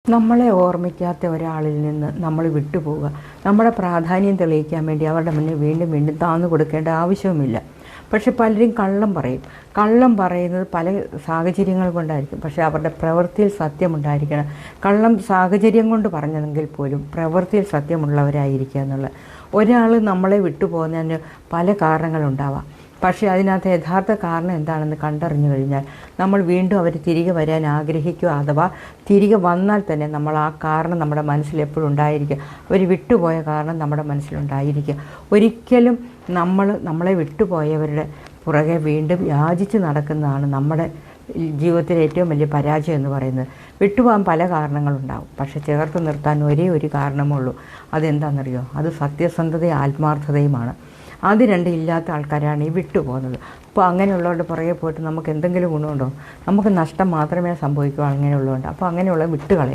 നമ്മളെ ഓർമ്മിക്കാത്ത ഒരാളിൽ നിന്ന് നമ്മൾ വിട്ടുപോവുക. നമ്മുടെ പ്രാധാന്യം തെളിയിക്കാൻ വേണ്ടി അവരുടെ മുന്നിൽ വീണ്ടും വീണ്ടും താന്നു കൊടുക്കേണ്ട ആവശ്യവുമില്ല. പക്ഷെ പലരും കള്ളം പറയും. കള്ളം പറയുന്നത് പല സാഹചര്യങ്ങൾ കൊണ്ടായിരിക്കും. പക്ഷേ അവരുടെ പ്രവൃത്തിയിൽ സത്യമുണ്ടായിരിക്കണം. കള്ളം സാഹചര്യം കൊണ്ട് പറഞ്ഞതെങ്കിൽ പോലും പ്രവൃത്തിയിൽ സത്യമുള്ളവരായിരിക്കുക എന്നുള്ളത്. ഒരാൾ നമ്മളെ വിട്ടുപോകുന്നതിന് പല കാരണങ്ങളുണ്ടാവാം. പക്ഷേ അതിനകത്ത് യഥാർത്ഥ കാരണം എന്താണെന്ന് കണ്ടറിഞ്ഞു കഴിഞ്ഞാൽ നമ്മൾ വീണ്ടും അവർ തിരികെ വരാൻ ആഗ്രഹിക്കുക. അഥവാ തിരികെ വന്നാൽ തന്നെ നമ്മൾ ആ കാരണം നമ്മുടെ മനസ്സിൽ എപ്പോഴും ഉണ്ടായിരിക്കുക. അവർ വിട്ടുപോയ കാരണം നമ്മുടെ മനസ്സിലുണ്ടായിരിക്കുക. ഒരിക്കലും നമ്മളെ വിട്ടുപോയവരുടെ പുറകെ വീണ്ടും യാചിച്ച് നടക്കുന്നതാണ് നമ്മുടെ ജീവിതത്തിലെ ഏറ്റവും വലിയ പരാജയം എന്ന് പറയുന്നത്. വിട്ടുപോകാൻ പല കാരണങ്ങളുണ്ടാവും. പക്ഷെ ചേർത്ത് നിർത്താൻ ഒരേ ഒരു കാരണമുള്ളൂ. അതെന്താണെന്നറിയോ? അത് സത്യസന്ധതയും ആത്മാർത്ഥതയുമാണ്. അത് രണ്ടും ഇല്ലാത്ത ആൾക്കാരാണ് ഈ വിട്ടുപോകുന്നത്. അപ്പോൾ അങ്ങനെയുള്ളവരുടെ പുറകെ പോയിട്ട് നമുക്ക് എന്തെങ്കിലും ഗുണമുണ്ടോ? നമുക്ക് നഷ്ടം മാത്രമേ സംഭവിക്കൂ അങ്ങനെയുള്ളതുകൊണ്ട്. അപ്പോൾ അങ്ങനെയുള്ള വിട്ടുകളയും.